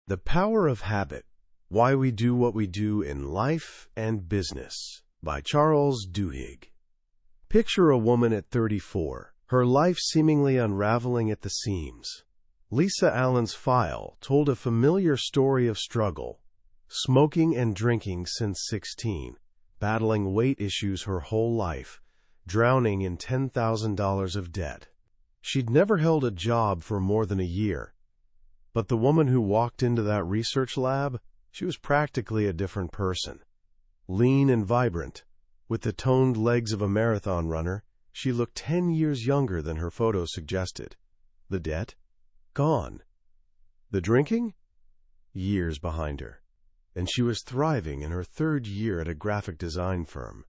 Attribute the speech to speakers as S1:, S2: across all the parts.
S1: The Power of Habit, Why We Do What We Do in Life and Business, by Charles Duhigg. Picture a woman at 34, her life seemingly unraveling at the seams. Lisa Allen's file told a familiar story of struggle, smoking and drinking since 16, battling weight issues her whole life, drowning in $10,000 of debt. She'd never held a job for more than a year. But the woman who walked into that research lab, she was practically a different person. Lean and vibrant, with the toned legs of a marathon runner, she looked 10 years younger than her photo suggested. The debt? Gone. The drinking? Years behind her. And she was thriving in her third year at a graphic design firm.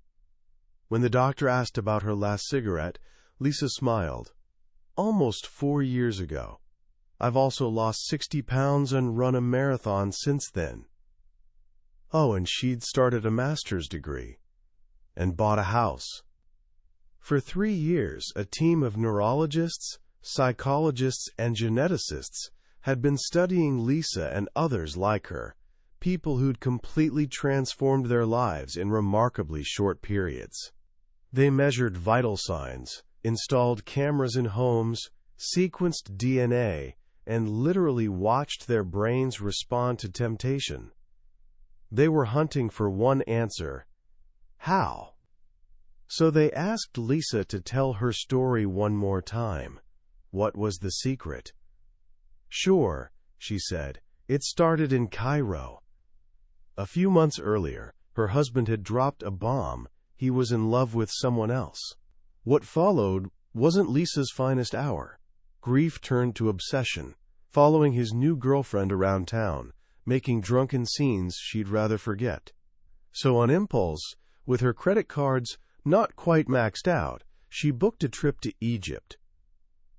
S1: When the doctor asked about her last cigarette, Lisa smiled. Almost 4 years ago. I've also lost 60 pounds and run a marathon since then. Oh, and she'd started a master's degree and bought a house. For 3 years, a team of neurologists, psychologists, and geneticists had been studying Lisa and others like her, people who'd completely transformed their lives in remarkably short periods. They measured vital signs, installed cameras in homes, sequenced DNA, and literally watched their brains respond to temptation. They were hunting for one answer: how? So they asked Lisa to tell her story one more time. What was the secret? Sure, she said, it started in Cairo. A few months earlier, her husband had dropped a bomb. He was in love with someone else. What followed wasn't Lisa's finest hour. Grief turned to obsession, following his new girlfriend around town, making drunken scenes she'd rather forget. So on impulse, with her credit cards not quite maxed out, she booked a trip to Egypt.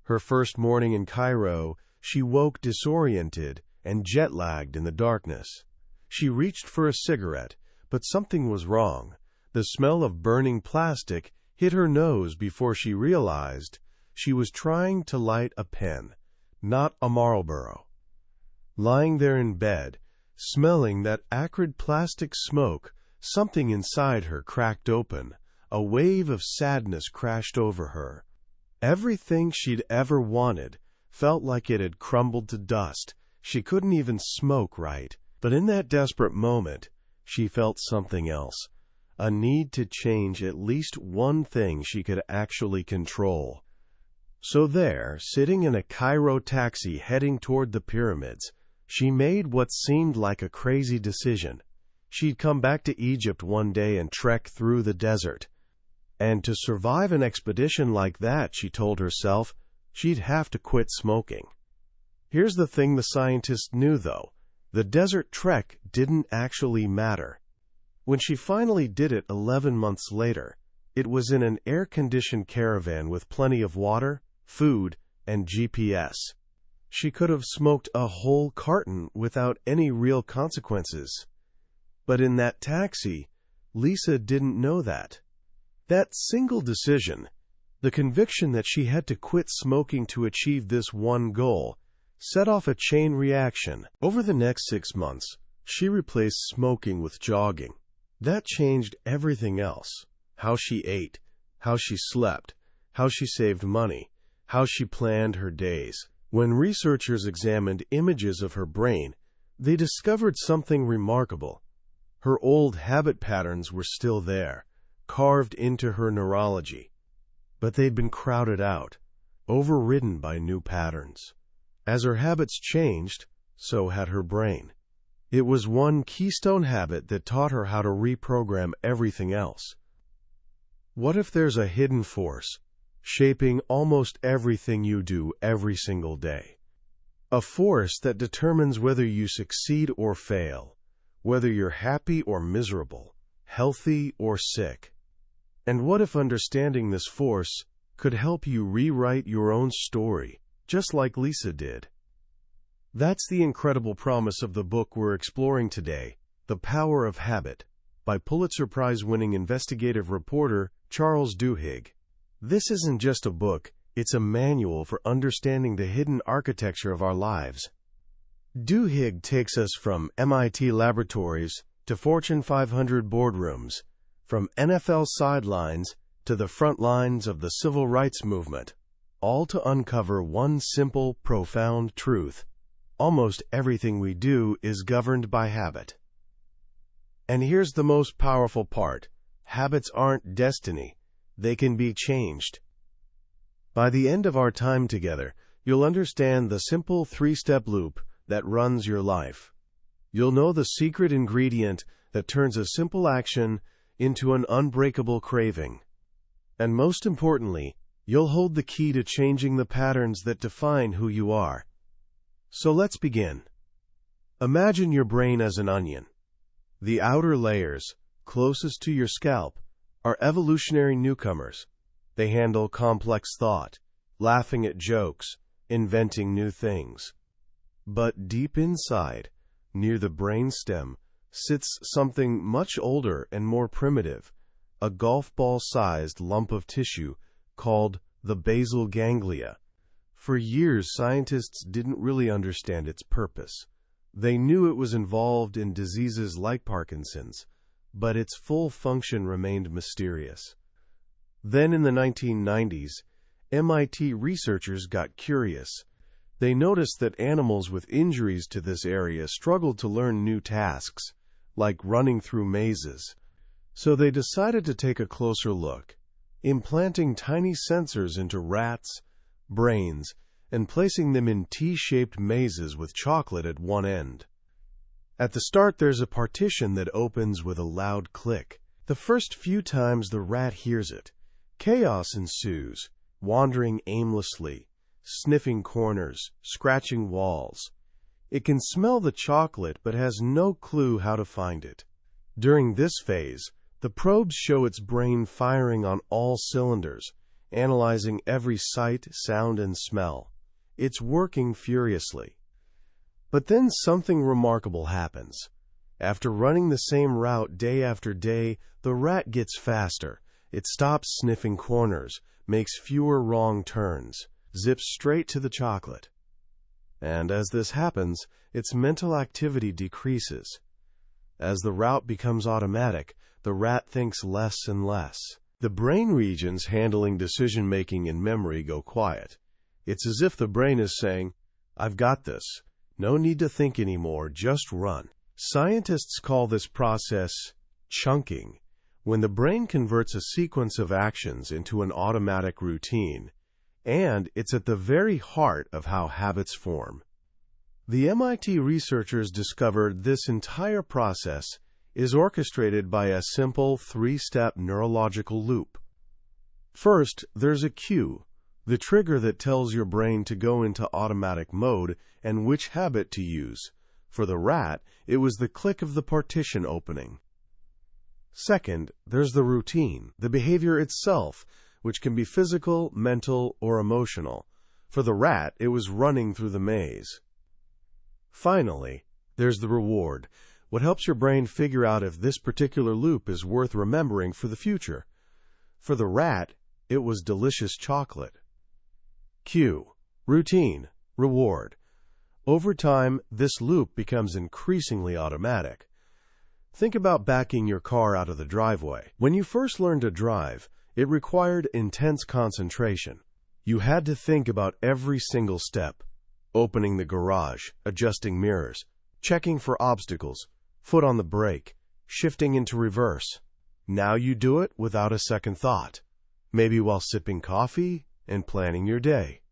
S1: Her first morning in Cairo, she woke disoriented and jet-lagged in the darkness. She reached for a cigarette, but something was wrong. The smell of burning plastic hit her nose before she realized she was trying to light a pen, not a Marlboro. Lying there in bed, smelling that acrid plastic smoke, something inside her cracked open. A wave of sadness crashed over her. Everything she'd ever wanted felt like it had crumbled to dust. She couldn't even smoke right. But in that desperate moment, she felt something else. A need to change at least one thing she could actually control. So there, sitting in a Cairo taxi heading toward the pyramids, she made what seemed like a crazy decision. She'd come back to Egypt one day and trek through the desert. And to survive an expedition like that, she told herself, she'd have to quit smoking. Here's the thing the scientists knew, though. The desert trek didn't actually matter. When she finally did it 11 months later, it was in an air-conditioned caravan with plenty of water, food, and GPS. She could have smoked a whole carton without any real consequences. But in that taxi, Lisa didn't know that. That single decision, the conviction that she had to quit smoking to achieve this one goal, set off a chain reaction. Over the next 6 months, she replaced smoking with jogging. That changed everything else. How she ate, how she slept, how she saved money, how she planned her days. When researchers examined images of her brain, they discovered something remarkable. Her old habit patterns were still there, carved into her neurology. But they'd been crowded out, overridden by new patterns. As her habits changed, so had her brain. It was one keystone habit that taught her how to reprogram everything else. What if there's a hidden force shaping almost everything you do every single day? A force that determines whether you succeed or fail, whether you're happy or miserable, healthy or sick. And what if understanding this force could help you rewrite your own story, just like Lisa did? That's the incredible promise of the book we're exploring today, The Power of Habit, by Pulitzer Prize-winning investigative reporter Charles Duhigg. This isn't just a book, it's a manual for understanding the hidden architecture of our lives. Duhigg takes us from MIT laboratories to Fortune 500 boardrooms, from NFL sidelines to the front lines of the civil rights movement, all to uncover one simple, profound truth. Almost everything we do is governed by habit. And here's the most powerful part. Habits aren't destiny. They can be changed. By the end of our time together, you'll understand the simple three-step loop that runs your life. You'll know the secret ingredient that turns a simple action into an unbreakable craving. And most importantly, you'll hold the key to changing the patterns that define who you are. So let's begin. Imagine your brain as an onion. The outer layers, closest to your scalp, are evolutionary newcomers. They handle complex thought, laughing at jokes, inventing new things. But deep inside, near the brainstem, sits something much older and more primitive, a golf ball-sized lump of tissue called the basal ganglia. For years, scientists didn't really understand its purpose. They knew it was involved in diseases like Parkinson's, but its full function remained mysterious. Then in the 1990s, MIT researchers got curious. They noticed that animals with injuries to this area struggled to learn new tasks, like running through mazes. So they decided to take a closer look, implanting tiny sensors into rats' brains and placing them in T-shaped mazes with chocolate at one end. At the start, there's a partition that opens with a loud click. The first few times the rat hears it, chaos ensues, wandering aimlessly, sniffing corners, scratching walls. It can smell the chocolate but has no clue how to find it. During this phase, the probes show its brain firing on all cylinders, analyzing every sight, sound, and smell. It's working furiously. But then something remarkable happens. After running the same route day after day, the rat gets faster. It stops sniffing corners, makes fewer wrong turns, zips straight to the chocolate. And as this happens, its mental activity decreases. As the route becomes automatic, the rat thinks less and less. The brain regions handling decision-making and memory go quiet. It's as if the brain is saying, "I've got this. No need to think anymore, just run." Scientists call this process chunking, when the brain converts a sequence of actions into an automatic routine, and it's at the very heart of how habits form. The MIT researchers discovered this entire process is orchestrated by a simple three-step neurological loop. First, there's a cue, the trigger that tells your brain to go into automatic mode and which habit to use. For the rat, it was the click of the partition opening. Second, there's the routine, the behavior itself, which can be physical, mental, or emotional. For the rat, it was running through the maze. Finally, there's the reward, what helps your brain figure out if this particular loop is worth remembering for the future. For the rat, it was delicious chocolate. Cue, routine, reward. Over time, this loop becomes increasingly automatic. Think about backing your car out of the driveway. When you first learned to drive, it required intense concentration. You had to think about every single step, opening the garage, adjusting mirrors, checking for obstacles, foot on the brake, shifting into reverse. Now you do it without a second thought, maybe while sipping coffee and planning your day.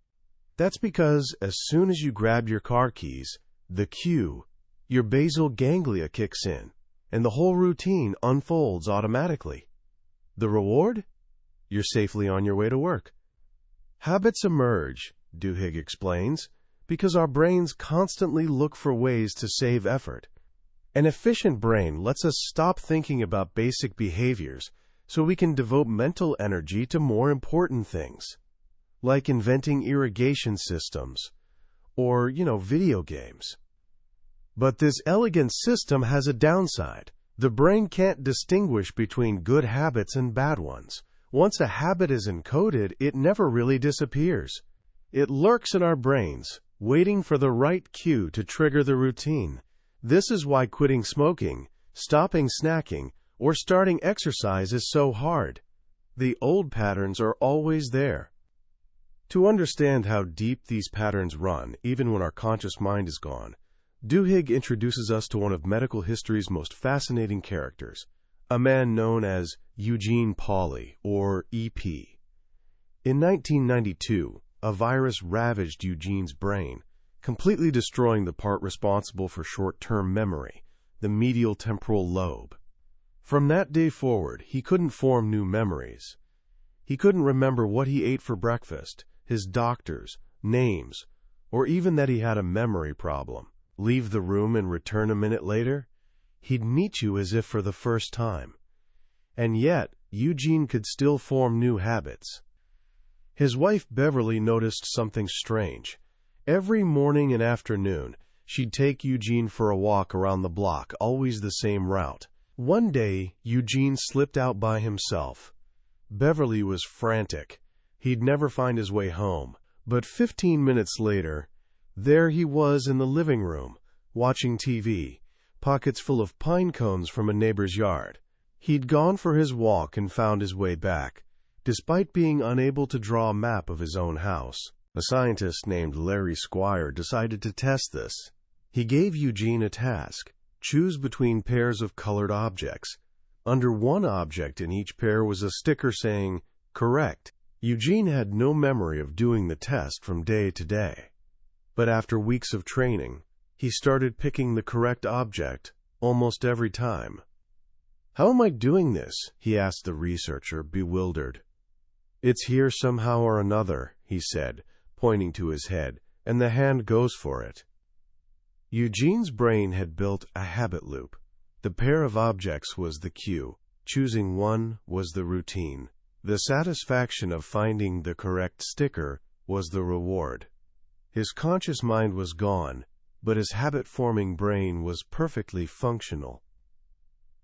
S1: That's because as soon as you grab your car keys, the cue, your basal ganglia kicks in, and the whole routine unfolds automatically. The reward? You're safely on your way to work. Habits emerge, Duhigg explains, because our brains constantly look for ways to save effort. An efficient brain lets us stop thinking about basic behaviors so we can devote mental energy to more important things, like inventing irrigation systems or, video games. But this elegant system has a downside. The brain can't distinguish between good habits and bad ones. Once a habit is encoded, it never really disappears. It lurks in our brains, waiting for the right cue to trigger the routine. This is why quitting smoking, stopping snacking, or starting exercise is so hard. The old patterns are always there. To understand how deep these patterns run, even when our conscious mind is gone, Duhigg introduces us to one of medical history's most fascinating characters, a man known as Eugene Pauly, or EP. In 1992, a virus ravaged Eugene's brain, completely destroying the part responsible for short-term memory, the medial temporal lobe. From that day forward, he couldn't form new memories. He couldn't remember what he ate for breakfast, his doctors, names, or even that he had a memory problem. Leave the room and return a minute later, he'd meet you as if for the first time. And yet, Eugene could still form new habits. His wife Beverly noticed something strange. Every morning and afternoon, she'd take Eugene for a walk around the block, always the same route. One day, Eugene slipped out by himself. Beverly was frantic. He'd never find his way home. But 15 minutes later, there he was in the living room, watching TV, pockets full of pine cones from a neighbor's yard. He'd gone for his walk and found his way back, despite being unable to draw a map of his own house. A scientist named Larry Squire decided to test this. He gave Eugene a task: choose between pairs of colored objects. Under one object in each pair was a sticker saying, "Correct." Eugene had no memory of doing the test from day to day. But after weeks of training, he started picking the correct object almost every time. "How am I doing this?" he asked the researcher, bewildered. "It's here somehow or another," he said, pointing to his head, "and the hand goes for it." Eugene's brain had built a habit loop. The pair of objects was the cue. Choosing one was the routine. The satisfaction of finding the correct sticker was the reward. His conscious mind was gone, but his habit-forming brain was perfectly functional.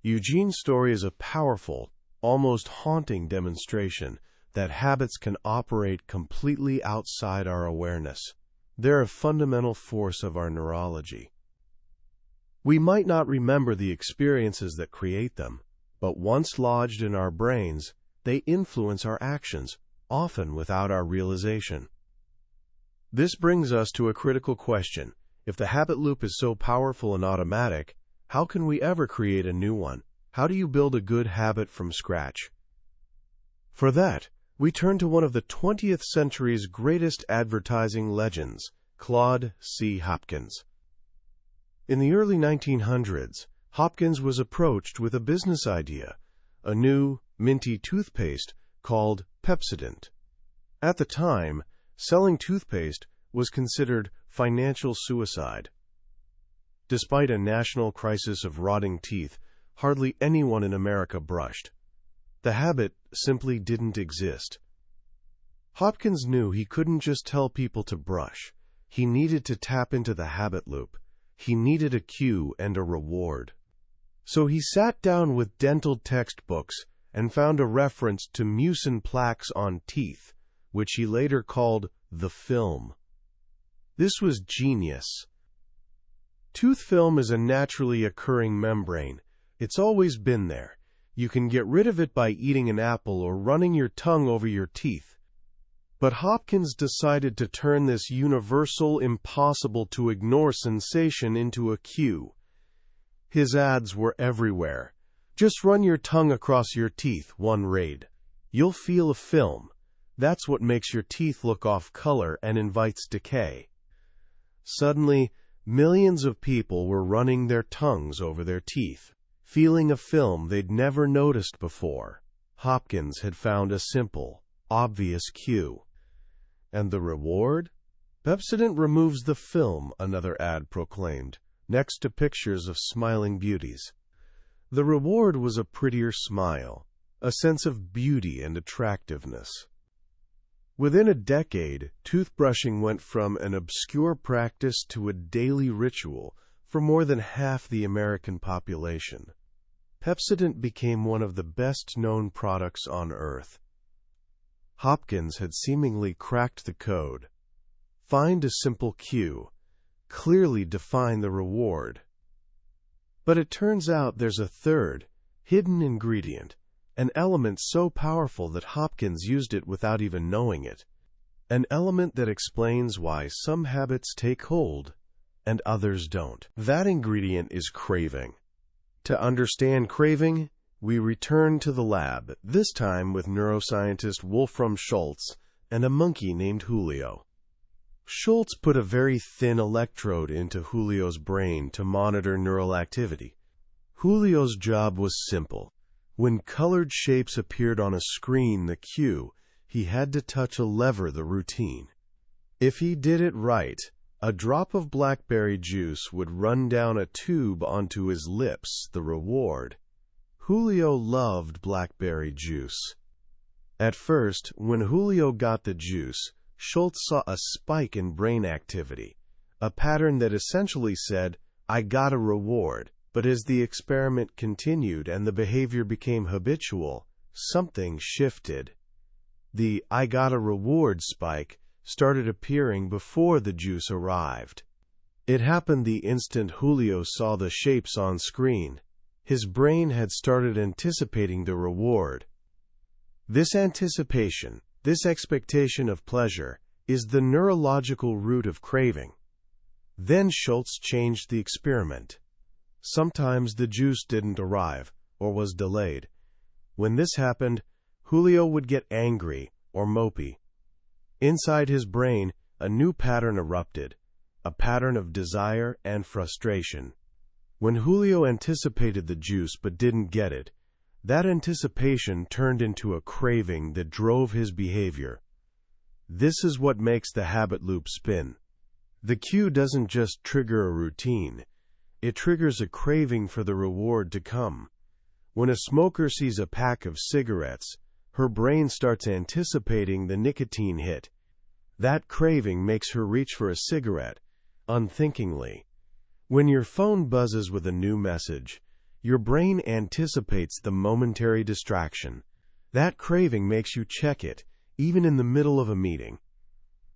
S1: Eugene's story is a powerful, almost haunting demonstration that habits can operate completely outside our awareness. They're a fundamental force of our neurology. We might not remember the experiences that create them, but once lodged in our brains, they influence our actions, often without our realization. This brings us to a critical question. If the habit loop is so powerful and automatic, how can we ever create a new one? How do you build a good habit from scratch? For that, we turn to one of the 20th century's greatest advertising legends, Claude C. Hopkins. In the early 1900s, Hopkins was approached with a business idea, a new, minty toothpaste called Pepsodent. At the time, selling toothpaste was considered financial suicide. Despite a national crisis of rotting teeth, hardly anyone in America brushed. The habit simply didn't exist. Hopkins knew he couldn't just tell people to brush. He needed to tap into the habit loop. He needed a cue and a reward. So he sat down with dental textbooks and found a reference to mucin plaques on teeth, which he later called the film. This was genius. Tooth film is a naturally occurring membrane. It's always been there. You can get rid of it by eating an apple or running your tongue over your teeth. But Hopkins decided to turn this universal, impossible-to-ignore sensation into a cue. His ads were everywhere. "Just run your tongue across your teeth," one read. "You'll feel a film. That's what makes your teeth look off color and invites decay." Suddenly, millions of people were running their tongues over their teeth, feeling a film they'd never noticed before. Hopkins had found a simple, obvious cue. And the reward? "Pepsodent removes the film," another ad proclaimed, next to pictures of smiling beauties. The reward was a prettier smile, a sense of beauty and attractiveness. Within a decade, toothbrushing went from an obscure practice to a daily ritual for more than half the American population. Pepsodent became one of the best-known products on Earth. Hopkins had seemingly cracked the code. Find a simple cue. Clearly define the reward. But it turns out there's a third, hidden ingredient, an element so powerful that Hopkins used it without even knowing it. An element that explains why some habits take hold and others don't. That ingredient is craving. To understand craving, we return to the lab, this time with neuroscientist Wolfram Schultz and a monkey named Julio. Schultz put a very thin electrode into Julio's brain to monitor neural activity. Julio's job was simple. When colored shapes appeared on a screen, the cue, he had to touch a lever, the routine. If he did it right, a drop of blackberry juice would run down a tube onto his lips, the reward. Julio loved blackberry juice. At first, when Julio got the juice, Schultz saw a spike in brain activity, a pattern that essentially said, "I got a reward." But as the experiment continued and the behavior became habitual, something shifted. The "I got a reward" spike started appearing before the juice arrived. It happened the instant Julio saw the shapes on screen. His brain had started anticipating the reward. This anticipation, this expectation of pleasure, is the neurological root of craving. Then Schultz changed the experiment. Sometimes the juice didn't arrive, or was delayed. When this happened, Julio would get angry or mopey. Inside his brain, a new pattern erupted, a pattern of desire and frustration. When Julio anticipated the juice but didn't get it, that anticipation turned into a craving that drove his behavior. This is what makes the habit loop spin. The cue doesn't just trigger a routine. It triggers a craving for the reward to come. When a smoker sees a pack of cigarettes, her brain starts anticipating the nicotine hit. That craving makes her reach for a cigarette, unthinkingly. When your phone buzzes with a new message, your brain anticipates the momentary distraction. That craving makes you check it, even in the middle of a meeting.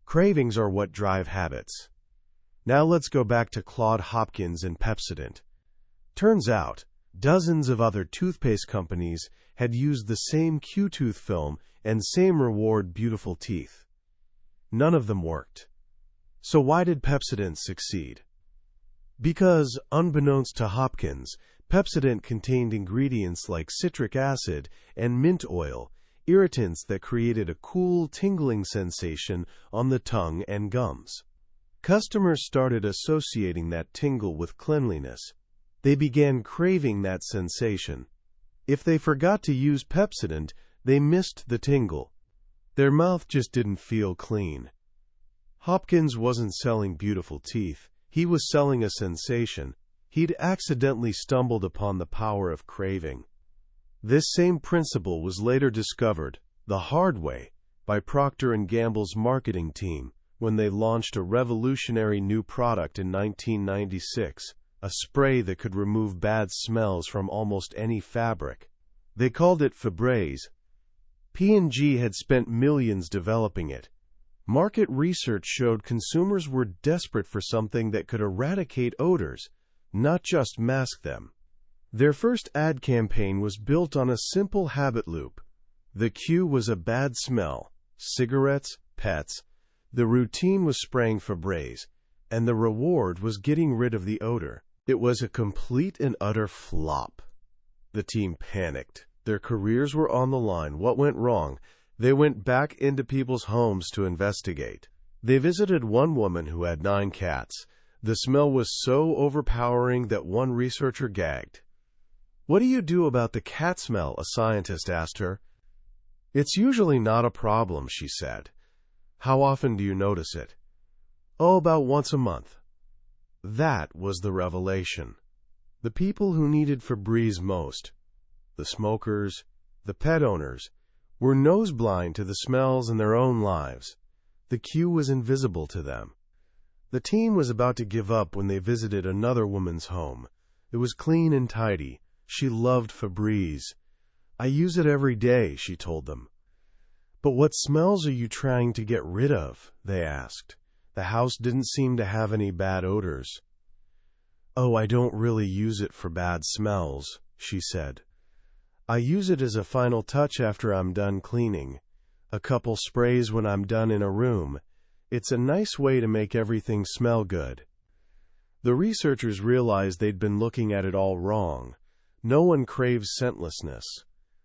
S1: Cravings are what drive habits. Now let's go back to Claude Hopkins and Pepsodent. Turns out, dozens of other toothpaste companies had used the same Q-tooth film and same reward, beautiful teeth. None of them worked. So why did Pepsodent succeed? Because, unbeknownst to Hopkins, Pepsodent contained ingredients like citric acid and mint oil, irritants that created a cool, tingling sensation on the tongue and gums. Customers started associating that tingle with cleanliness. They began craving that sensation. If they forgot to use Pepsodent, they missed the tingle. Their mouth just didn't feel clean. Hopkins wasn't selling beautiful teeth. He was selling a sensation. He'd accidentally stumbled upon the power of craving. This same principle was later discovered, the hard way, by Procter & Gamble's marketing team when they launched a revolutionary new product in 1996, a spray that could remove bad smells from almost any fabric. They called it Febreze. P&G had spent millions developing it. Market research showed consumers were desperate for something that could eradicate odors, not just mask them. Their first ad campaign was built on a simple habit loop. The cue was a bad smell, cigarettes, pets. The routine was spraying Febreze, and the reward was getting rid of the odor. It was a complete and utter flop. The team panicked. Their careers were on the line. What went wrong? They went back into people's homes to investigate. They visited one woman who had 9 cats. The smell was so overpowering that one researcher gagged. "What do you do about the cat smell?" a scientist asked her. "It's usually not a problem," she said. "How often do you notice it?" "Oh, about once a month." That was the revelation. The people who needed Febreze most, the smokers, the pet owners, were noseblind to the smells in their own lives. The cue was invisible to them. The team was about to give up when they visited another woman's home. It was clean and tidy. She loved Febreze. "I use it every day," she told them. "But what smells are you trying to get rid of?" they asked. The house didn't seem to have any bad odors. "Oh, I don't really use it for bad smells," she said. "I use it as a final touch after I'm done cleaning. A couple sprays when I'm done in a room. It's a nice way to make everything smell good." The researchers realized they'd been looking at it all wrong. No one craves scentlessness.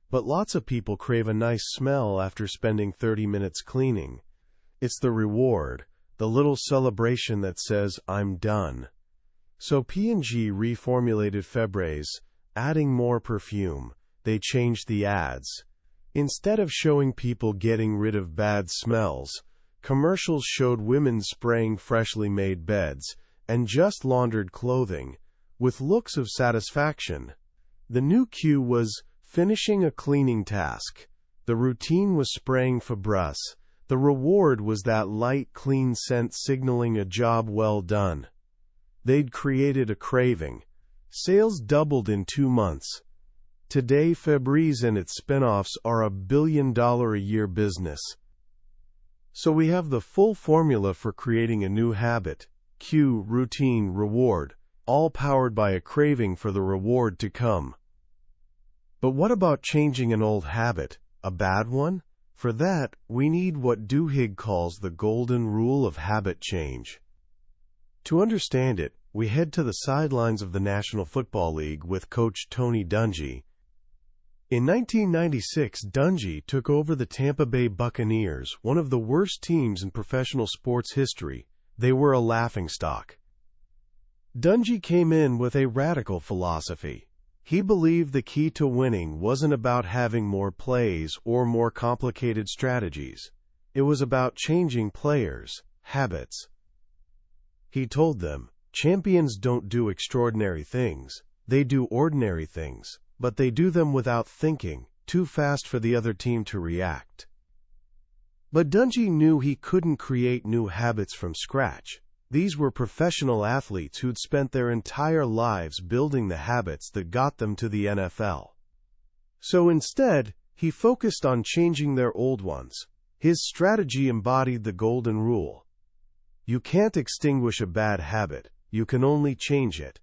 S1: But lots of people crave a nice smell after spending 30 minutes cleaning. It's the reward, the little celebration that says, "I'm done." So P&G reformulated Febreze, adding more perfume. They changed the ads. Instead of showing people getting rid of bad smells, commercials showed women spraying freshly made beds and just laundered clothing, with looks of satisfaction. The new cue was finishing a cleaning task. The routine was spraying Febreze. The reward was that light, clean scent signaling a job well done. They'd created a craving. Sales doubled in 2 months. Today, Febreze and its spin-offs are $1 billion a year business. So we have the full formula for creating a new habit: cue, routine, reward, all powered by a craving for the reward to come. But what about changing an old habit, a bad one? For that, we need what Duhigg calls the golden rule of habit change. To understand it, we head to the sidelines of the National Football League with coach Tony Dungy. In 1996, Dungy took over the Tampa Bay Buccaneers, one of the worst teams in professional sports history. They were a laughingstock. Dungy came in with a radical philosophy. He believed the key to winning wasn't about having more plays or more complicated strategies. It was about changing players' habits. He told them, "Champions don't do extraordinary things. They do ordinary things, but they do them without thinking, too fast for the other team to react." But Dungy knew he couldn't create new habits from scratch. These were professional athletes who'd spent their entire lives building the habits that got them to the NFL. So instead, he focused on changing their old ones. His strategy embodied the golden rule. You can't extinguish a bad habit, you can only change it.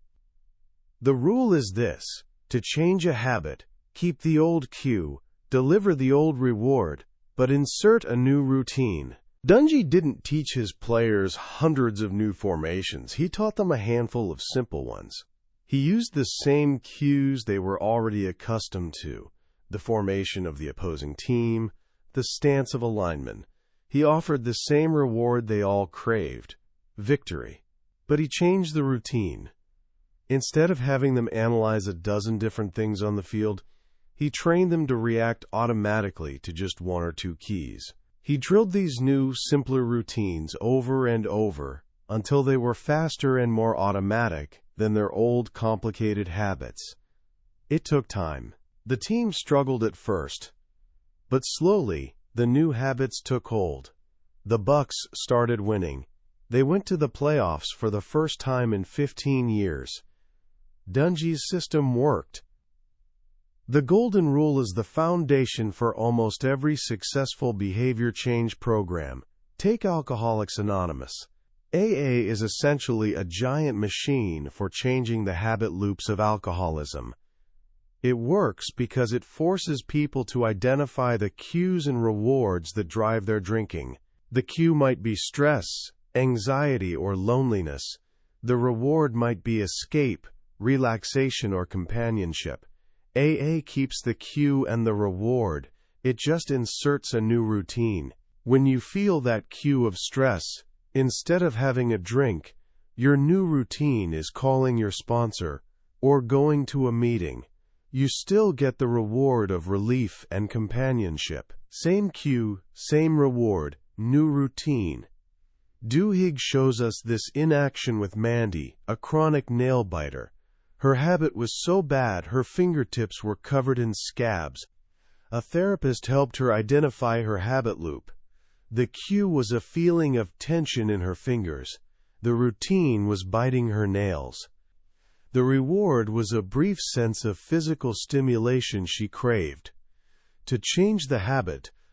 S1: The rule is this: to change a habit, keep the old cue, deliver the old reward, but insert a new routine. Dungy didn't teach his players hundreds of new formations. He taught them a handful of simple ones. He used the same cues they were already accustomed to: the formation of the opposing team, the stance of a lineman. He offered the same reward they all craved: victory. But he changed the routine. Instead of having them analyze a dozen different things on the field, he trained them to react automatically to just one or two keys. He drilled these new, simpler routines over and over until they were faster and more automatic than their old, complicated habits. It took time. The team struggled at first, but slowly, the new habits took hold. The Bucs started winning. They went to the playoffs for the first time in 15 years. Dungy's system worked. The golden rule is the foundation for almost every successful behavior change program. Take Alcoholics Anonymous. AA is essentially a giant machine for changing the habit loops of alcoholism. It works because it forces people to identify the cues and rewards that drive their drinking. The cue might be stress, anxiety, or loneliness. The reward might be escape, relaxation, or companionship. AA keeps the cue and the reward. It just inserts a new routine. When you feel that cue of stress, instead of having a drink, your new routine is calling your sponsor or going to a meeting. You still get the reward of relief and companionship. Same cue, same reward, new routine. Duhigg shows us this in action with Mandy, a chronic nail-biter. Her habit was so bad her fingertips were covered in scabs. A therapist helped her identify her habit loop. The cue was a feeling of tension in her fingers. The routine was biting her nails. The reward was a brief sense of physical stimulation she craved. To change the habit,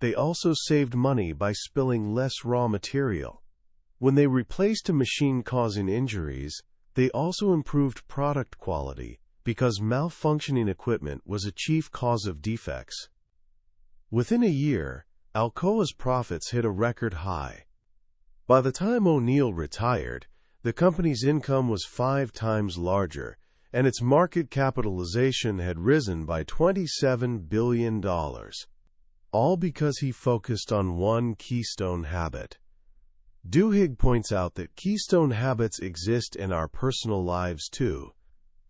S1: they also saved money by spilling less raw material. When they replaced a machine causing injuries, they also improved product quality because malfunctioning equipment was a chief cause of defects. Within a year, Alcoa's profits hit a record high. By the time O'Neill retired, the company's income was 5 times larger, and its market capitalization had risen by $27 billion. All because he focused on one keystone habit. Duhigg points out that keystone habits exist in our personal lives too.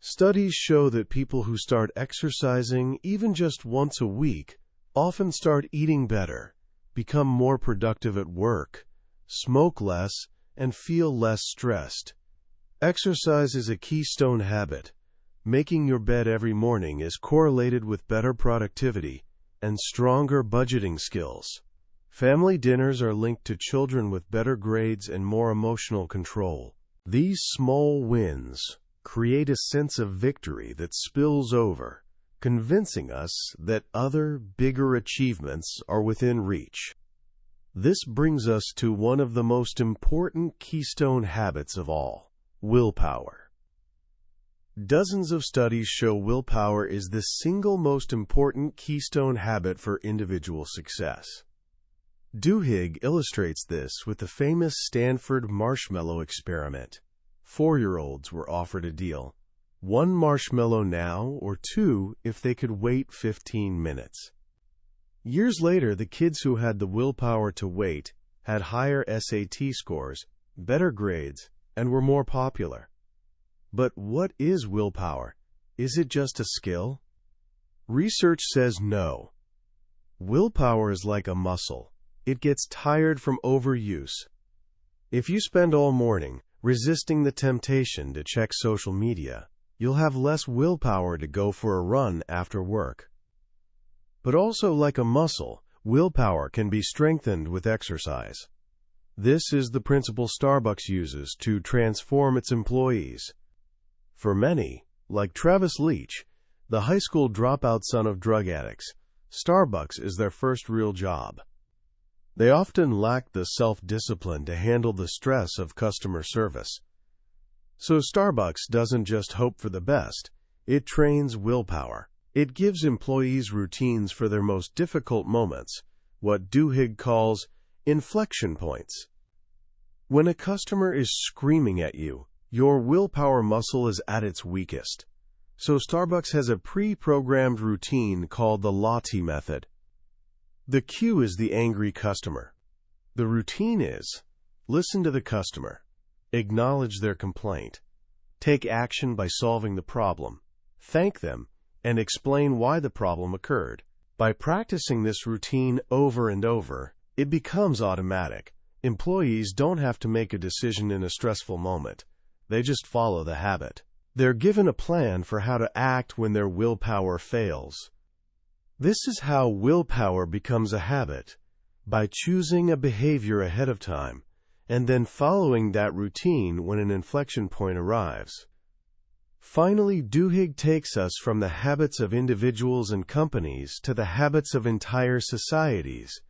S1: Studies show that people who start exercising even just once a week often start eating better, become more productive at work, smoke less, and feel less stressed. Exercise is a keystone habit. Making your bed every morning is correlated with better productivity and stronger budgeting skills. Family dinners are linked to children with better grades and more emotional control. These small wins create a sense of victory that spills over, convincing us that other, bigger achievements are within reach. This brings us to one of the most important keystone habits of all: willpower. Dozens of studies show willpower is the single most important keystone habit for individual success. Duhigg illustrates this with the famous Stanford marshmallow experiment. 4-year-olds were offered a deal: 1 marshmallow now or 2 if they could wait 15 minutes. Years later, the kids who had the willpower to wait had higher SAT scores, better grades, and were more popular. But what is willpower? Is it just a skill? Research says no. Willpower is like a muscle. It gets tired from overuse. If you spend all morning resisting the temptation to check social media, you'll have less willpower to go for a run after work. But also like a muscle, willpower can be strengthened with exercise. This is the principle Starbucks uses to transform its employees. For many, like Travis Leach, the high school dropout son of drug addicts, Starbucks is their first real job. They often lack the self-discipline to handle the stress of customer service. So Starbucks doesn't just hope for the best, it trains willpower. It gives employees routines for their most difficult moments, what Duhigg calls inflection points. When a customer is screaming at you, your willpower muscle is at its weakest. So Starbucks has a pre-programmed routine called the latte method. The cue is the angry customer. The routine is: listen to the customer, acknowledge their complaint, take action by solving the problem, thank them, and explain why the problem occurred. By practicing this routine over and over, it becomes automatic. Employees don't have to make a decision in a stressful moment. They just follow the habit. They're given a plan for how to act when their willpower fails. This is how willpower becomes a habit: by choosing a behavior ahead of time, and then following that routine when an inflection point arrives. Finally, Duhigg takes us from the habits of individuals and companies to the habits of entire societies.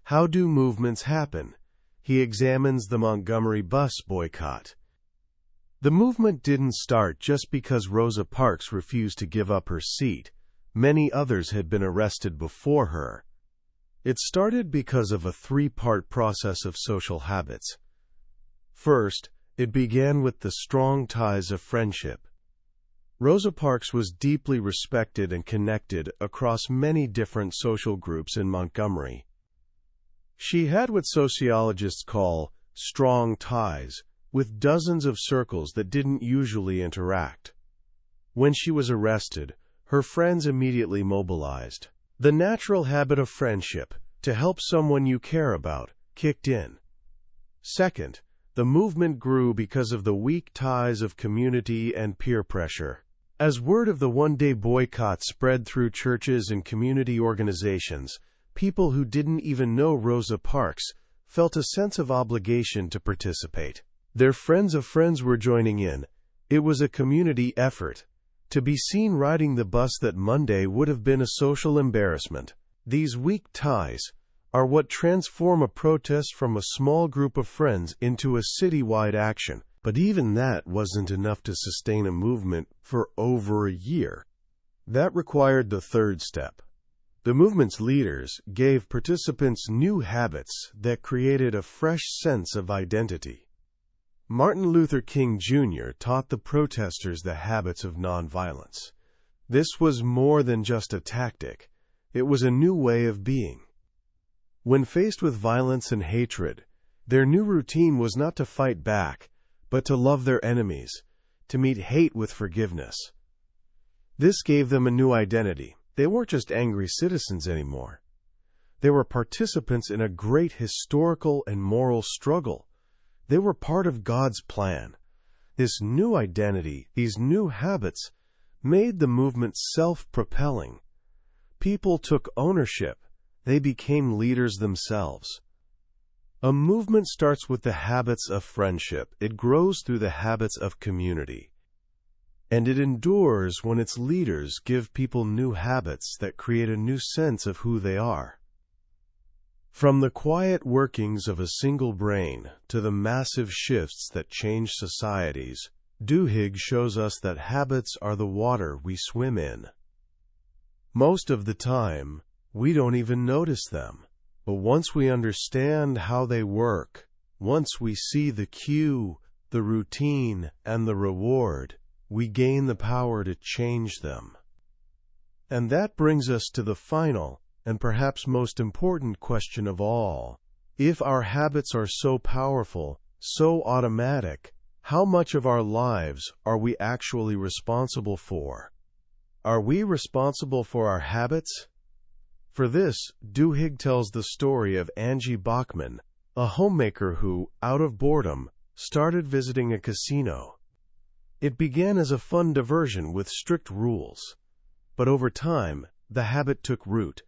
S1: How do movements happen? He examines the Montgomery bus boycott. The movement didn't start just because Rosa Parks refused to give up her seat. Many others had been arrested before her. It started because of a 3-part process of social habits. First, it began with the strong ties of friendship. Rosa Parks was deeply respected and connected across many different social groups in Montgomery. She had what sociologists call strong ties, with dozens of circles that didn't usually interact. When she was arrested, her friends immediately mobilized. The natural habit of friendship, to help someone you care about, kicked in. Second, the movement grew because of the weak ties of community and peer pressure. As word of the one-day boycott spread through churches and community organizations, people who didn't even know Rosa Parks felt a sense of obligation to participate. Their friends of friends were joining in. It was a community effort. To be seen riding the bus that Monday would have been a social embarrassment. These weak ties are what transform a protest from a small group of friends into a citywide action. But even that wasn't enough to sustain a movement for over a year. That required the third step. The movement's leaders gave participants new habits that created a fresh sense of identity. Martin Luther King Jr. taught the protesters the habits of nonviolence. This was more than just a tactic. It was a new way of being. When faced with violence and hatred, their new routine was not to fight back, but to love their enemies, to meet hate with forgiveness. This gave them a new identity. They weren't just angry citizens anymore. They were participants in a great historical and moral struggle. They were part of God's plan. This new identity, these new habits, made the movement self-propelling. People took ownership. They became leaders themselves. A movement starts with the habits of friendship. It grows through the habits of community. And it endures when its leaders give people new habits that create a new sense of who they are. From the quiet workings of a single brain to the massive shifts that change societies, Duhigg shows us that habits are the water we swim in. Most of the time, we don't even notice them. But once we understand how they work, once we see the cue, the routine, and the reward, we gain the power to change them. And that brings us to the final, and perhaps most important question of all. If our habits are so powerful, so automatic, how much of our lives are we actually responsible for? Are we responsible for our habits? For this, Duhigg tells the story of Angie Bachman, a homemaker who, out of boredom, started visiting a casino. It began as a fun diversion with strict rules. But over time, the habit took root.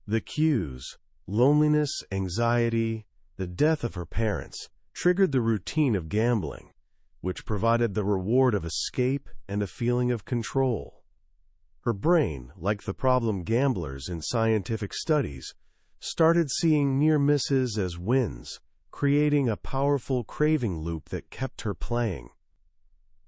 S1: The cues, loneliness, anxiety, the death of her parents, triggered the routine of gambling, which provided the reward of escape and a feeling of control. Her brain, like the problem gamblers in scientific studies, started seeing near misses as wins, creating a powerful craving loop that kept her playing.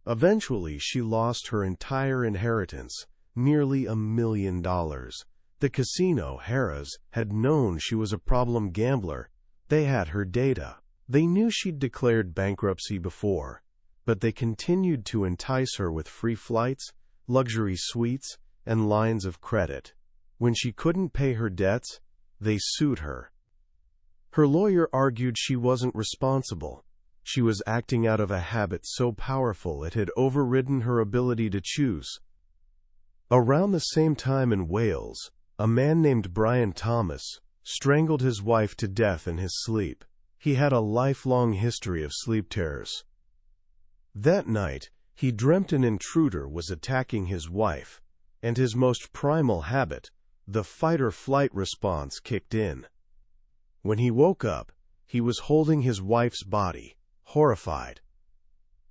S1: Eventually, she lost her entire inheritance, nearly $1 million. The casino, Harrah's, had known she was a problem gambler. They had her data. They knew she'd declared bankruptcy before, but they continued to entice her with free flights, luxury suites, and lines of credit. When she couldn't pay her debts, they sued her. Her lawyer argued she wasn't responsible. She was acting out of a habit so powerful it had overridden her ability to choose. Around the same time in Wales, a man named Brian Thomas strangled his wife to death in his sleep. He had a lifelong history of sleep terrors. That night, he dreamt an intruder was attacking his wife, and his most primal habit, the fight-or-flight response, kicked in. When he woke up, he was holding his wife's body, horrified.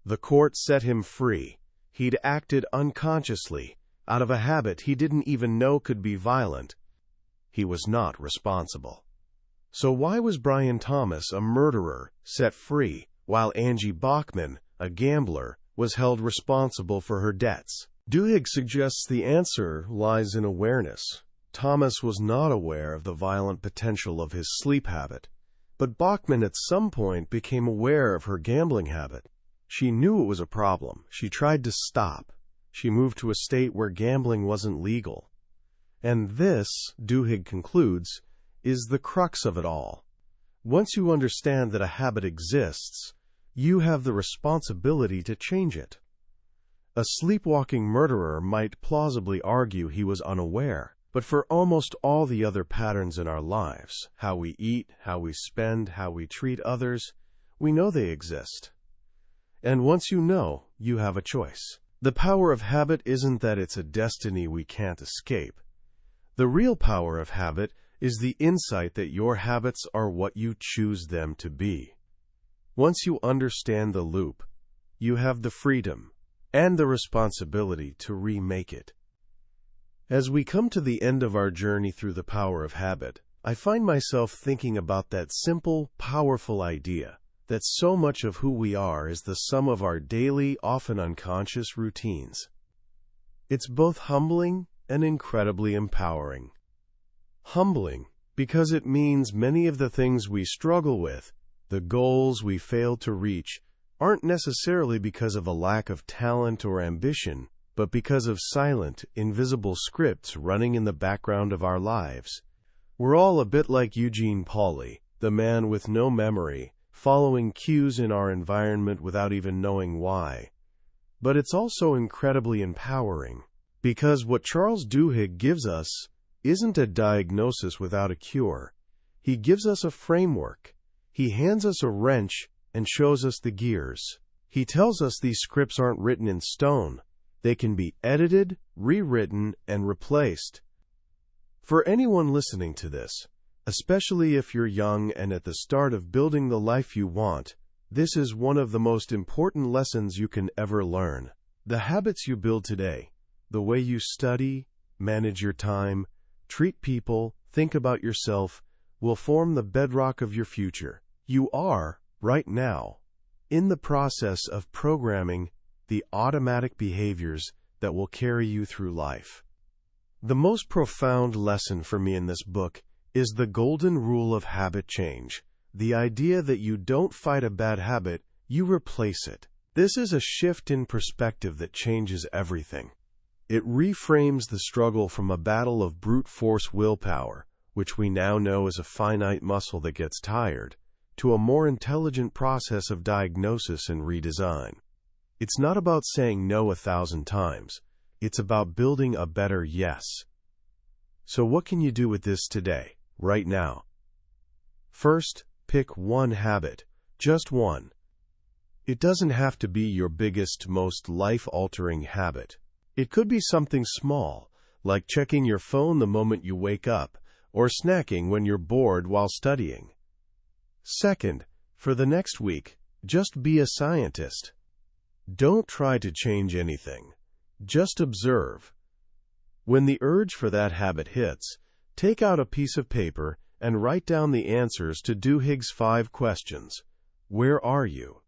S1: The court set him free. He'd acted unconsciously, out of a habit he didn't even know could be violent. He was not responsible. So why was Brian Thomas, a murderer, set free, while Angie Bachman, a gambler, was held responsible for her debts? Duhigg suggests the answer lies in awareness. Thomas was not aware of the violent potential of his sleep habit, but Bachman at some point became aware of her gambling habit. She knew it was a problem. She tried to stop. She moved to a state where gambling wasn't legal. And this, Duhigg concludes, is the crux of it all. Once you understand that a habit exists, you have the responsibility to change it. A sleepwalking murderer might plausibly argue he was unaware, but for almost all the other patterns in our lives, how we eat, how we spend, how we treat others, we know they exist. And once you know, you have a choice. The power of habit isn't that it's a destiny we can't escape. The real power of habit is the insight that your habits are what you choose them to be. Once you understand the loop, you have the freedom and the responsibility to remake it. As we come to the end of our journey through the power of habit, I find myself thinking about that simple, powerful idea that so much of who we are is the sum of our daily, often unconscious routines. It's both humbling and incredibly empowering. Humbling, because it means many of the things we struggle with, the goals we fail to reach, aren't necessarily because of a lack of talent or ambition, but because of silent, invisible scripts running in the background of our lives. We're all a bit like Eugene Pauly, the man with no memory, following cues in our environment without even knowing why. But it's also incredibly empowering, because what Charles Duhigg gives us isn't a diagnosis without a cure. He gives us a framework. He hands us a wrench and shows us the gears. He tells us these scripts aren't written in stone. They can be edited, rewritten, and replaced. For anyone listening to this, especially if you're young and at the start of building the life you want, this is one of the most important lessons you can ever learn. The habits you build today, the way you study, manage your time, treat people, think about yourself, will form the bedrock of your future. You are, right now, in the process of programming the automatic behaviors that will carry you through life. The most profound lesson for me in this book is the golden rule of habit change, the idea that you don't fight a bad habit, you replace it. This is a shift in perspective that changes everything. It reframes the struggle from a battle of brute force willpower, which we now know is a finite muscle that gets tired, to a more intelligent process of diagnosis and redesign. It's not about saying no 1,000 times. It's about building a better yes. So what can you do with this today, right now? First, pick one habit, just one. It doesn't have to be your biggest, most life-altering habit. It could be something small, like checking your phone the moment you wake up, or snacking when you're bored while studying. Second, for the next week, just be a scientist. Don't try to change anything. Just observe. When the urge for that habit hits, take out a piece of paper and write down the answers to Duhigg's 5 questions. Where are you?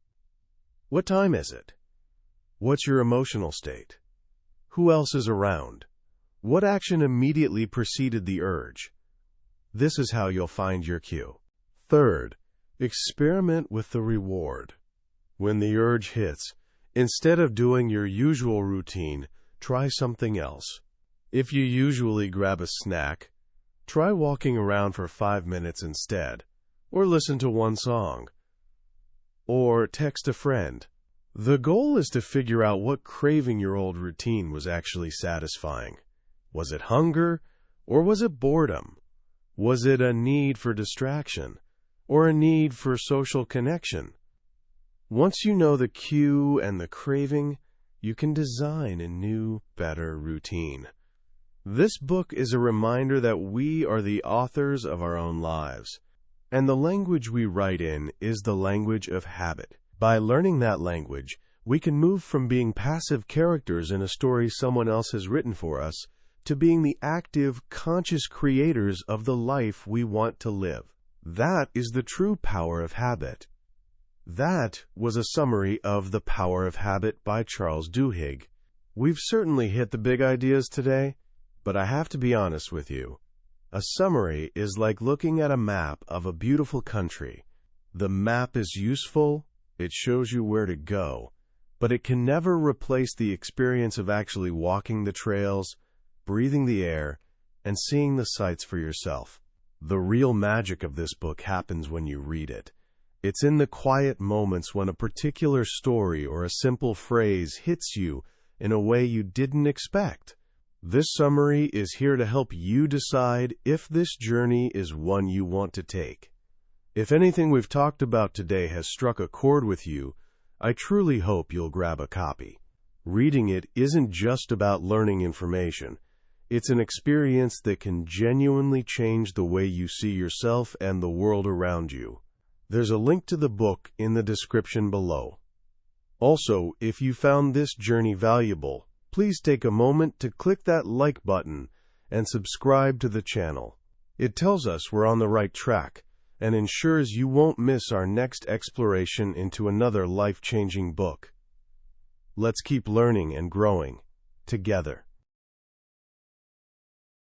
S1: What time is it? What's your emotional state? Who else is around? What action immediately preceded the urge? This is how you'll find your cue. Third, experiment with the reward. When the urge hits, instead of doing your usual routine, try something else. If you usually grab a snack, try walking around for 5 minutes instead, or listen to one song, or text a friend. The goal is to figure out what craving your old routine was actually satisfying. Was it hunger, or was it boredom? Was it a need for distraction, or a need for social connection? Once you know the cue and the craving, you can design a new, better routine. This book is a reminder that we are the authors of our own lives, and the language we write in is the language of habit. By learning that language, we can move from being passive characters in a story someone else has written for us to being the active, conscious creators of the life we want to live. That is the true power of habit. That was a summary of The Power of Habit by Charles Duhigg. We've certainly hit the big ideas today, but I have to be honest with you. A summary is like looking at a map of a beautiful country. The map is useful, it shows you where to go, but it can never replace the experience of actually walking the trails, breathing the air, and seeing the sights for yourself. The real magic of this book happens when you read it. It's in the quiet moments when a particular story or a simple phrase hits you in a way you didn't expect. This summary is here to help you decide if this journey is one you want to take. If anything we've talked about today has struck a chord with you, I truly hope you'll grab a copy. Reading it isn't just about learning information. It's an experience that can genuinely change the way you see yourself and the world around you. There's a link to the book in the description below. Also, if you found this journey valuable, please take a moment to click that like button and subscribe to the channel. It tells us we're on the right track and ensures you won't miss our next exploration into another life-changing book. Let's keep learning and growing together.